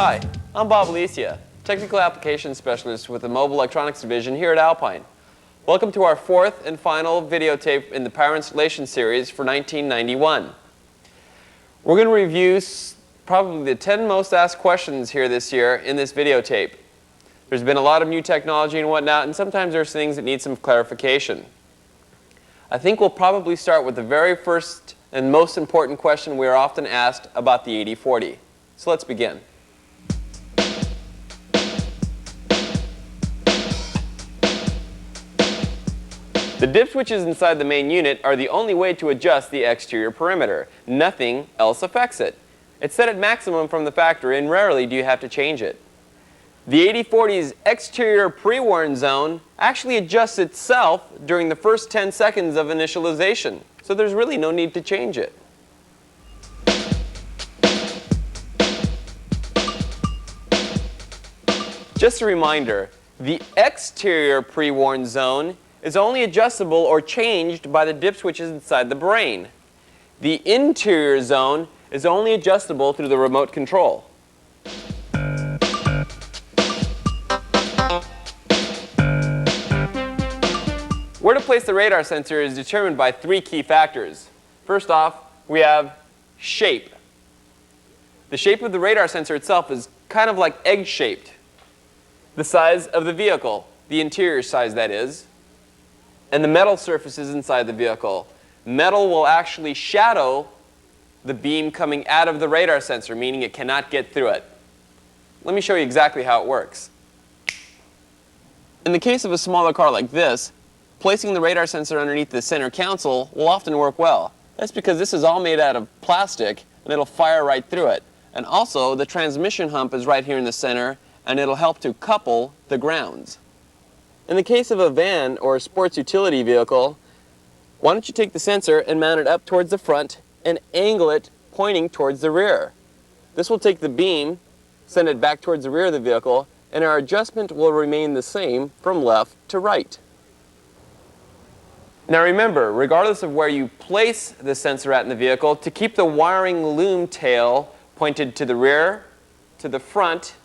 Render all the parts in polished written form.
Hi, I'm Bob Alicia, Technical Applications Specialist with the Mobile Electronics Division here at Alpine. Welcome to our fourth and final videotape in the Power Installation Series for 1991. We're going to review probably the 10 most asked questions here this year in this videotape. There's been a lot of new technology and whatnot, and sometimes there's things that need some clarification. I think we'll probably start with the very first and most important question we are often asked about the 8040. So let's begin. The dip switches inside the main unit are the only way to adjust the exterior perimeter. Nothing else affects it. It's set at maximum from the factory, and rarely do you have to change it. The 8040's exterior pre-warn zone actually adjusts itself during the first 10 seconds of initialization, so there's really no need to change it. Just a reminder, the exterior pre-warn zone is only adjustable or changed by the dip switches inside the brain. The interior zone is only adjustable through the remote control. Where to place the radar sensor is determined by three key factors. First off, we have shape. The shape of the radar sensor itself is kind of like egg-shaped. The size of the vehicle, the interior size that is, and the metal surfaces inside the vehicle. Metal will actually shadow the beam coming out of the radar sensor, meaning it cannot get through it. Let me show you exactly how it works. In the case of a smaller car like this, placing the radar sensor underneath the center console will often work well. That's because this is all made out of plastic and it'll fire right through it. And also, the transmission hump is right here in the center, and it'll help to couple the grounds. In the case of a van or a sports utility vehicle, why don't you take the sensor and mount it up towards the front and angle it pointing towards the rear. This will take the beam, send it back towards the rear of the vehicle, and our adjustment will remain the same from left to right. Now remember, regardless of where you place the sensor at in the vehicle, to keep the wiring loom tail pointed to the rear, to the front,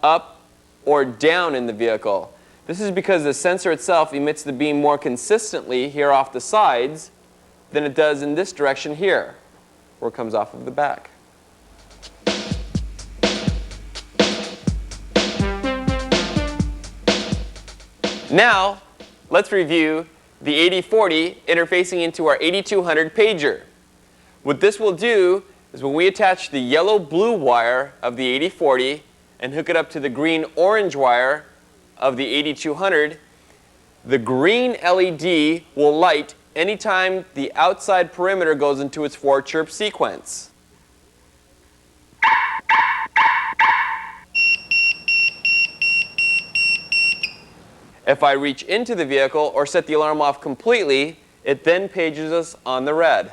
up, or down in the vehicle. This is because the sensor itself emits the beam more consistently here off the sides than it does in this direction here, where it comes off of the back. Now, let's review the 8040 interfacing into our 8200 pager. What this will do is when we attach the yellow-blue wire of the 8040 and hook it up to the green-orange wire of the 8200, the green LED will light anytime the outside perimeter goes into its 4-chirp sequence. If I reach into the vehicle or set the alarm off completely, it then pages us on the red.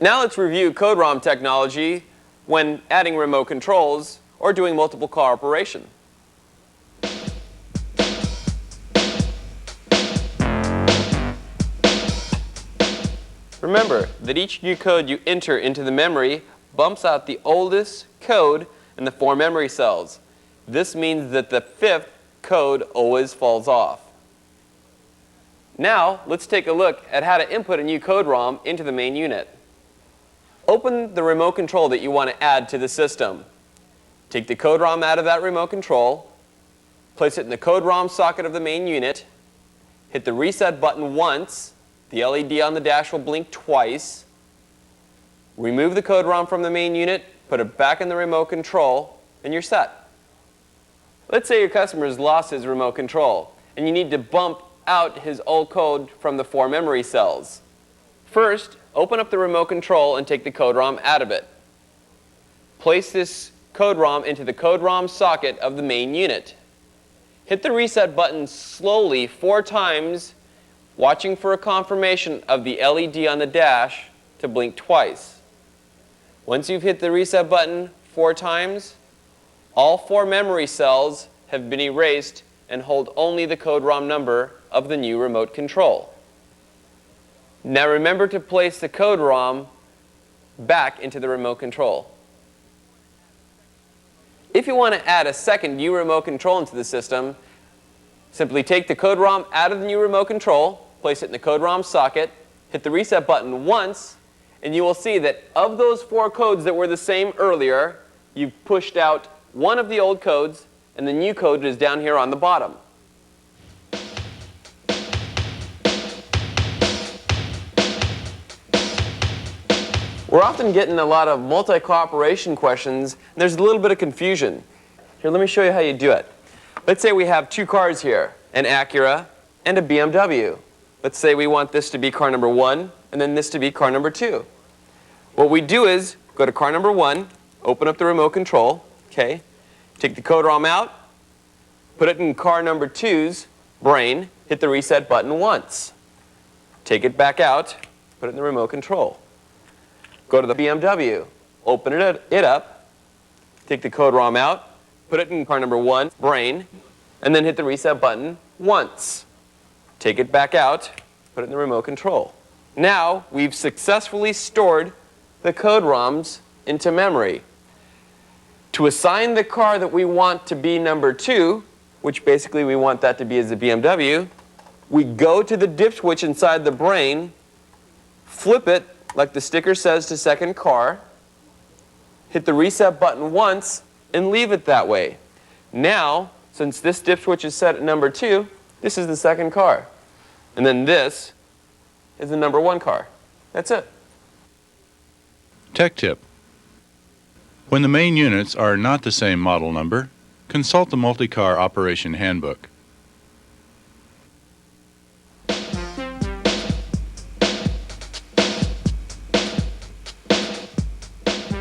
Now let's review code ROM technology when adding remote controls or doing multiple car operation. Remember that each new code you enter into the memory bumps out the oldest code in the 4 memory cells. This means that the 5th code always falls off. Now let's take a look at how to input a new code ROM into the main unit. Open the remote control that you want to add to the system. Take the code ROM out of that remote control, place it in the code ROM socket of the main unit, hit the reset button once, the LED on the dash will blink twice, remove the code ROM from the main unit, put it back in the remote control, and you're set. Let's say your customer has lost his remote control, and you need to bump out his old code from the 4 memory cells. First, open up the remote control and take the code ROM out of it. Place this code ROM into the code ROM socket of the main unit. Hit the reset button slowly 4 times, watching for a confirmation of the LED on the dash to blink twice. Once you've hit the reset button 4 times, all 4 memory cells have been erased and hold only the code ROM number of the new remote control. Now remember to place the code ROM back into the remote control. If you want to add a second new remote control into the system, simply take the code ROM out of the new remote control, place it in the code ROM socket, hit the reset button once, and you will see that of those 4 codes that were the same earlier, you've pushed out one of the old codes, and the new code is down here on the bottom. We're often getting a lot of multi-cooperation questions, and there's a little bit of confusion. Here, let me show you how you do it. Let's say we have 2 cars here, an Acura and a BMW. Let's say we want this to be car number 1, and then this to be car number 2. What we do is go to car number 1, open up the remote control, okay, take the code ROM out, put it in car number 2's brain, hit the reset button once. Take it back out, put it in the remote control. Go to the BMW, open it up, take the code ROM out, put it in car number 1's brain, and then hit the reset button once. Take it back out, put it in the remote control. Now we've successfully stored the code ROMs into memory. To assign the car that we want to be number 2, which basically we want that to be as a BMW, we go to the dip switch inside the brain, flip it like the sticker says to second car, hit the reset button once, and leave it that way. Now, since this dip switch is set at number 2, this is the second car. And then this is the number 1 car. That's it. Tech tip. When the main units are not the same model number, consult the Multi-Car Operation Handbook.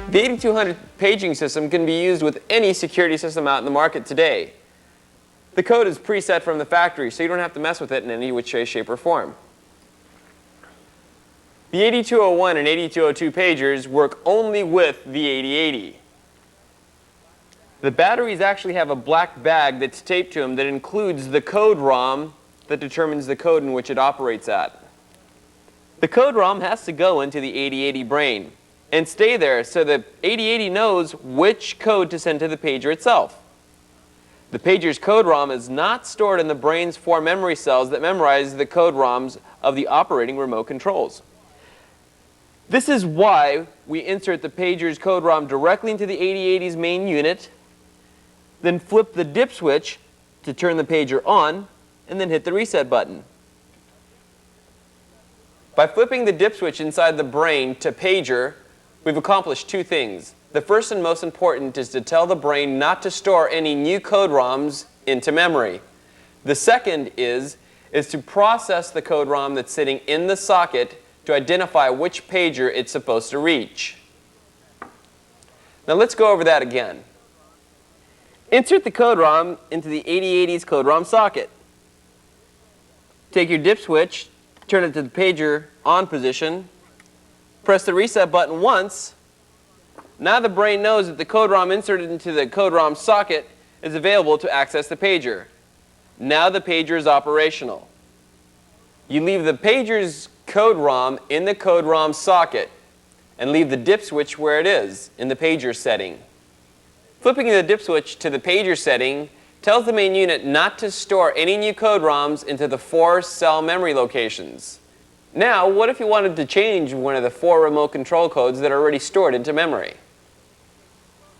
The 8200 paging system can be used with any security system out in the market today. The code is preset from the factory, so you don't have to mess with it in any which way, shape, or form. The 8201 and 8202 pagers work only with the 8080. The batteries actually have a black bag that's taped to them that includes the code ROM that determines the code in which it operates at. The code ROM has to go into the 8080 brain and stay there so the 8080 knows which code to send to the pager itself. The pager's code ROM is not stored in the brain's 4 memory cells that memorize the code ROMs of the operating remote controls. This is why we insert the pager's code ROM directly into the 8080's main unit, then flip the dip switch to turn the pager on, and then hit the reset button. By flipping the dip switch inside the brain to pager, we've accomplished 2 things. The first and most important is to tell the brain not to store any new code ROMs into memory. The second is to process the code ROM that's sitting in the socket to identify which pager it's supposed to reach. Now let's go over that again. Insert the code ROM into the 8080's code ROM socket. Take your dip switch, turn it to the pager on position, press the reset button once. Now the brain knows that the code ROM inserted into the code ROM socket is available to access the pager. Now the pager is operational. You leave the pager's code ROM in the code ROM socket and leave the dip switch where it is in the pager setting. Flipping the dip switch to the pager setting tells the main unit not to store any new code ROMs into the 4 cell memory locations. Now, what if you wanted to change one of the 4 remote control codes that are already stored into memory?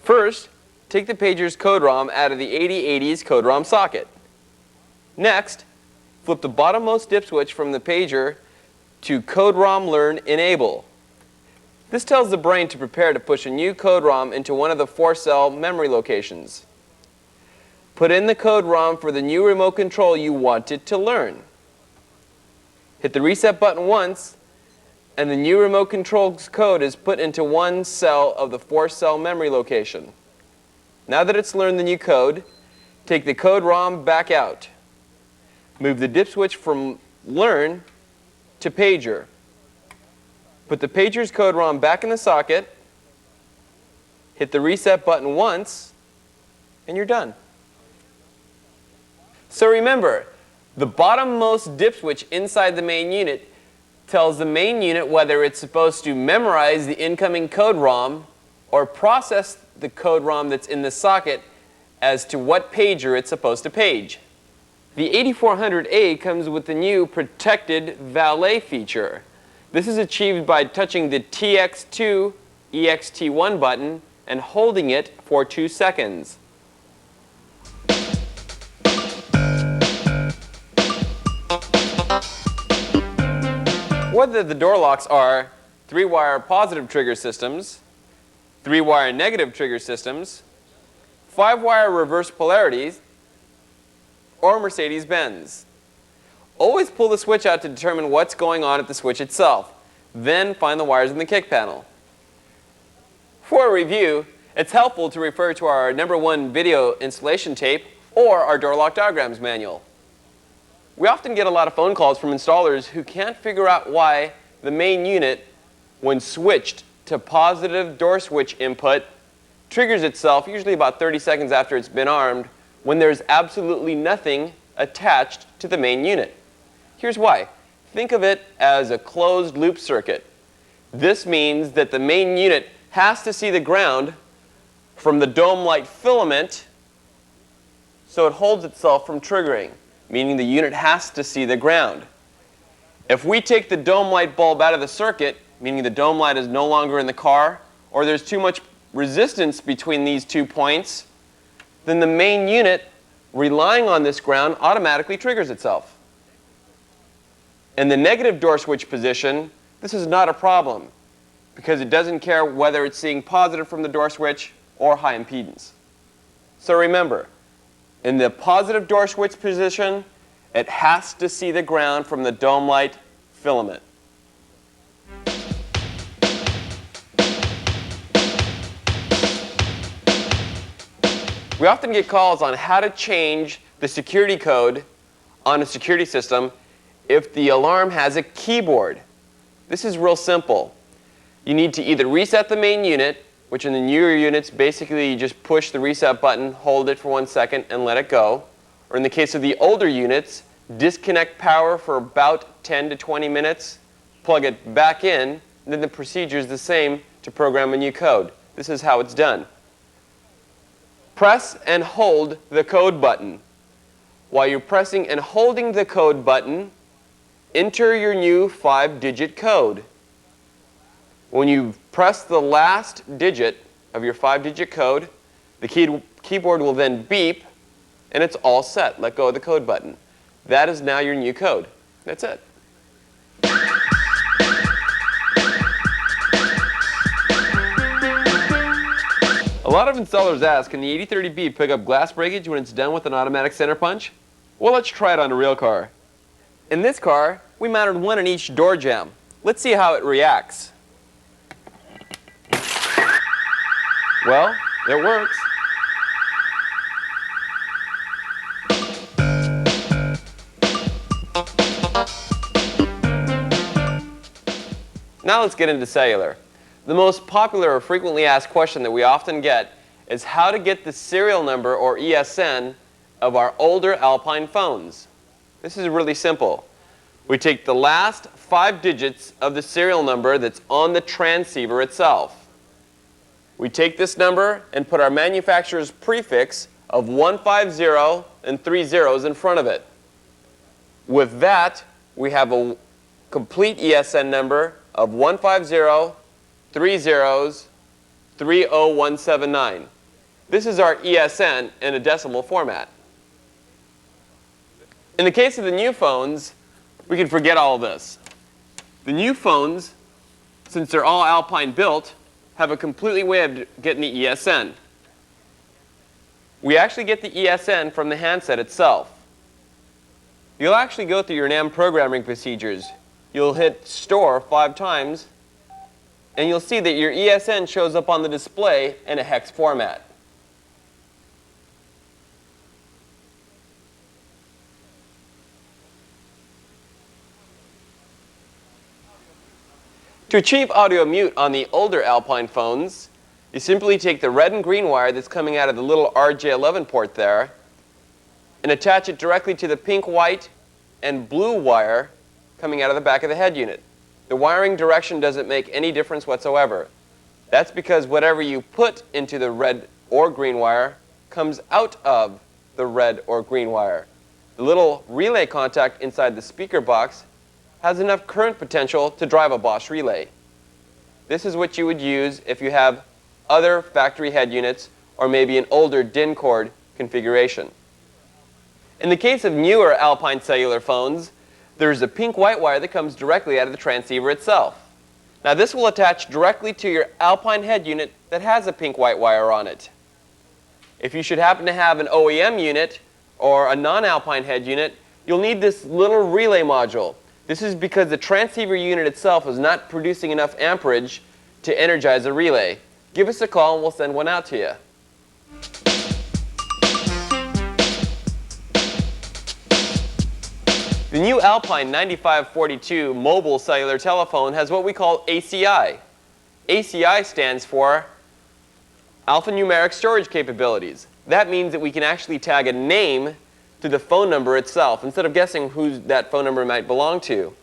First, take the pager's code ROM out of the 8080's code ROM socket. Next, flip the bottommost dip switch from the pager to code ROM learn enable. This tells the brain to prepare to push a new code ROM into one of the 4 cell memory locations. Put in the code ROM for the new remote control you want it to learn. Hit the reset button once, and the new remote control's code is put into one cell of the 4 cell memory location. Now that it's learned the new code, take the code ROM back out. Move the dip switch from learn to pager. Put the pager's code ROM back in the socket, hit the reset button once, and you're done. So remember, the bottommost dip switch inside the main unit tells the main unit whether it's supposed to memorize the incoming code ROM or process the code ROM that's in the socket as to what pager it's supposed to page. The 8400A comes with the new protected valet feature. This is achieved by touching the TX2 EXT1 button and holding it for 2 seconds. Whether the door locks are 3-wire positive trigger systems, 3-wire negative trigger systems, 5-wire reverse polarities, or Mercedes-Benz. Always pull the switch out to determine what's going on at the switch itself. Then find the wires in the kick panel. For a review, it's helpful to refer to our #1 video installation tape or our door lock diagrams manual. We often get a lot of phone calls from installers who can't figure out why the main unit, when switched to positive door switch input, triggers itself usually about 30 seconds after it's been armed when there's absolutely nothing attached to the main unit. Here's why. Think of it as a closed loop circuit. This means that the main unit has to see the ground from the dome light filament so it holds itself from triggering, meaning the unit has to see the ground. If we take the dome light bulb out of the circuit, meaning the dome light is no longer in the car, or there's too much resistance between these 2 points, then the main unit, relying on this ground, automatically triggers itself. In the negative door switch position, this is not a problem because it doesn't care whether it's seeing positive from the door switch or high impedance. So remember, in the positive door switch position, it has to see the ground from the dome light filament. We often get calls on how to change the security code on a security system if the alarm has a keyboard. This is real simple. You need to either reset the main unit, which in the newer units, basically you just push the reset button, hold it for 1 second, and let it go. Or in the case of the older units, disconnect power for about 10 to 20 minutes, plug it back in, and then the procedure is the same to program a new code. This is how it's done. Press and hold the code button. While you're pressing and holding the code button, enter your new 5-digit code. When you press the last digit of your 5-digit code, the keyboard will then beep, and it's all set. Let go of the code button. That is now your new code. That's it. A lot of installers ask, can the 8030B pick up glass breakage when it's done with an automatic center punch? Well, let's try it on a real car. In this car, we mounted one in each door jamb. Let's see how it reacts. Well, it works. Now let's get into cellular. The most popular or frequently asked question that we often get is how to get the serial number or ESN of our older Alpine phones. This is really simple. We take the last 5 digits of the serial number that's on the transceiver itself. We take this number and put our manufacturer's prefix of 150 and 3 zeros in front of it. With that, we have a complete ESN number of 150, 3 zeros, 30179. This is our ESN in a decimal format. In the case of the new phones, we can forget all of this. The new phones, since they're all Alpine built, have a completely way of getting the ESN. We actually get the ESN from the handset itself. You'll actually go through your NAM programming procedures. You'll hit store 5 times, and you'll see that your ESN shows up on the display in a hex format. To achieve audio mute on the older Alpine phones, you simply take the red and green wire that's coming out of the little RJ11 port there and attach it directly to the pink, white, and blue wire coming out of the back of the head unit. the wiring direction doesn't make any difference whatsoever. That's because whatever you put into the red or green wire comes out of the red or green wire. The little relay contact inside the speaker box has enough current potential to drive a Bosch relay. This is what you would use if you have other factory head units or maybe an older DIN cord configuration. In the case of newer Alpine cellular phones, there's a pink white wire that comes directly out of the transceiver itself. Now this will attach directly to your Alpine head unit that has a pink white wire on it. If you should happen to have an OEM unit or a non-Alpine head unit, you'll need this little relay module. This is because the transceiver unit itself is not producing enough amperage to energize a relay. Give us a call and we'll send one out to you. The new Alpine 9542 mobile cellular telephone has what we call ACI. ACI stands for alphanumeric storage capabilities. That means that we can actually tag a name to the phone number itself instead of guessing who that phone number might belong to.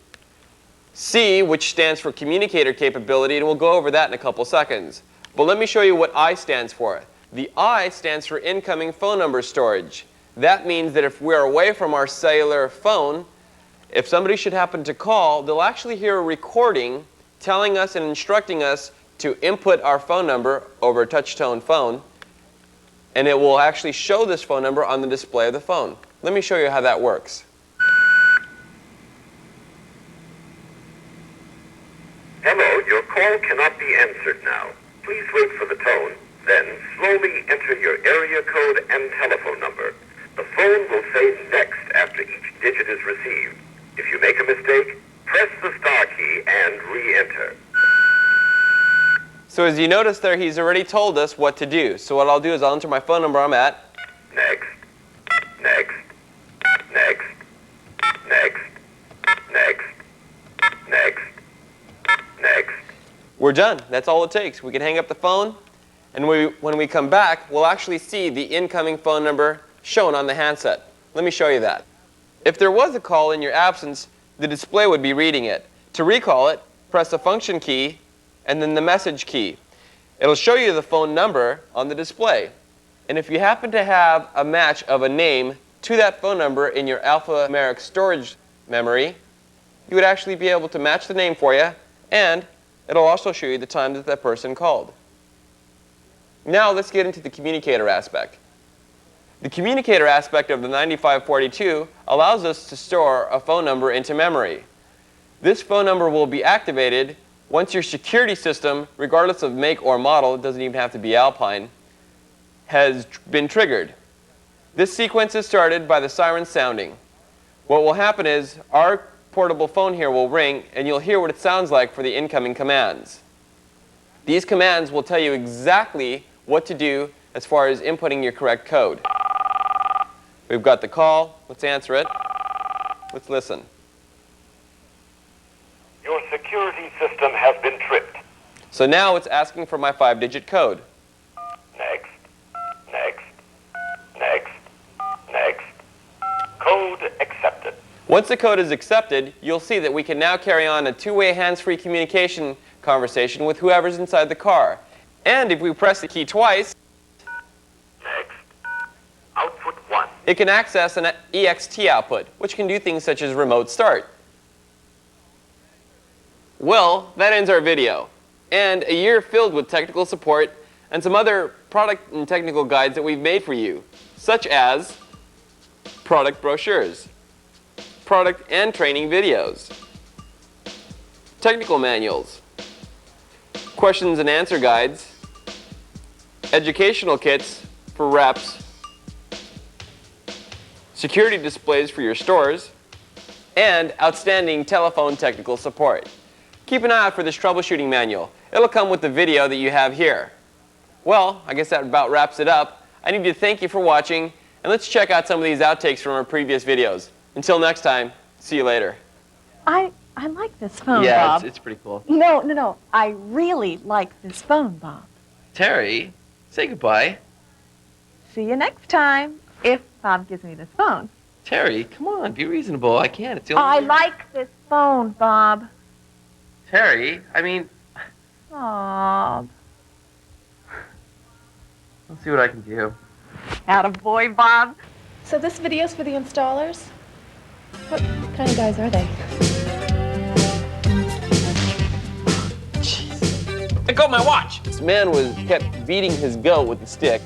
C, which stands for communicator capability, and we'll go over that in a couple seconds. But let me show you what I stands for. The I stands for incoming phone number storage. That means that if we're away from our cellular phone, if somebody should happen to call, they'll actually hear a recording telling us and instructing us to input our phone number over a touch-tone phone, and it will actually show this phone number on the display of the phone. Let me show you how that works. Hello, your call cannot be answered now. Please wait for the tone, then slowly enter your area code and telephone number. The phone will say next after each digit is received. If you make a mistake, press the star key and re-enter. So as you notice there, he's already told us what to do. So what I'll do is I'll enter my phone number I'm at. Next, next, next, next, next, next, next. We're done. That's all it takes. We can hang up the phone, and when we come back, we'll actually see the incoming phone number shown on the handset. Let me show you that. If there was a call in your absence, the display would be reading it. To recall it, press the function key and then the message key. It'll show you the phone number on the display. And if you happen to have a match of a name to that phone number in your alphanumeric storage memory, you would actually be able to match the name for you, and it'll also show you the time that that person called. Now let's get into the communicator aspect. The communicator aspect of the 9542 allows us to store a phone number into memory. This phone number will be activated once your security system, regardless of make or model, it doesn't even have to be Alpine, has been triggered. This sequence is started by the siren sounding. What will happen is our portable phone here will ring, and you'll hear what it sounds like for the incoming commands. These commands will tell you exactly what to do as far as inputting your correct code. We've got the call. Let's answer it. Let's listen. Your security system has been tripped. So now it's asking for my 5-digit code. Next, next, next, next. Code accepted. Once the code is accepted, you'll see that we can now carry on a two-way hands-free communication conversation with whoever's inside the car. And if we press the key twice, Next. Output 1. it can access an EXT output, which can do things such as remote start. Well, that ends our video. And a year filled with technical support and some other product and technical guides that we've made for you, such as product brochures, product and training videos, technical manuals, questions and answer guides, educational kits for reps, security displays for your stores, and outstanding telephone technical support. Keep an eye out for this troubleshooting manual. It'll come with the video that you have here. Well, I guess that about wraps it up. I need to thank you for watching, and let's check out some of these outtakes from our previous videos. Until next time, see you later. I like this phone, Yeah, Bob. it's pretty cool. No. I really like this phone, Bob. Terry, say goodbye. See you next time, if Bob gives me this phone. Terry, come on, be reasonable. I can't. It's the I only like this phone, Bob. Terry, I mean, Aw, let's see what I can do. attaboy, Bob. So this video's for the installers? What kind of guys are they? I got my watch. This man kept beating his goat with the stick.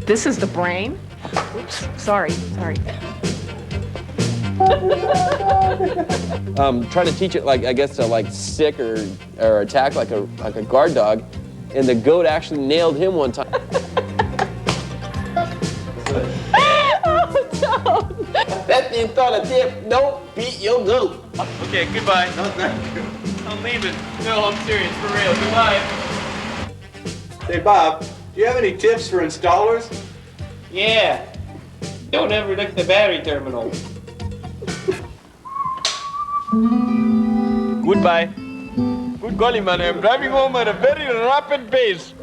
This is the brain. Oops, sorry. Trying to teach it, like, I guess, to like sick or attack like a guard dog, and the goat actually nailed him one time. That installer tip, don't beat your goat. Okay, goodbye. No, thank you. I'm leaving. No, I'm serious, for real. Goodbye. Hey, Bob, do you have any tips for installers? Yeah. Don't overlook the battery terminal. Goodbye. Good golly, man. I'm driving home at a very rapid pace.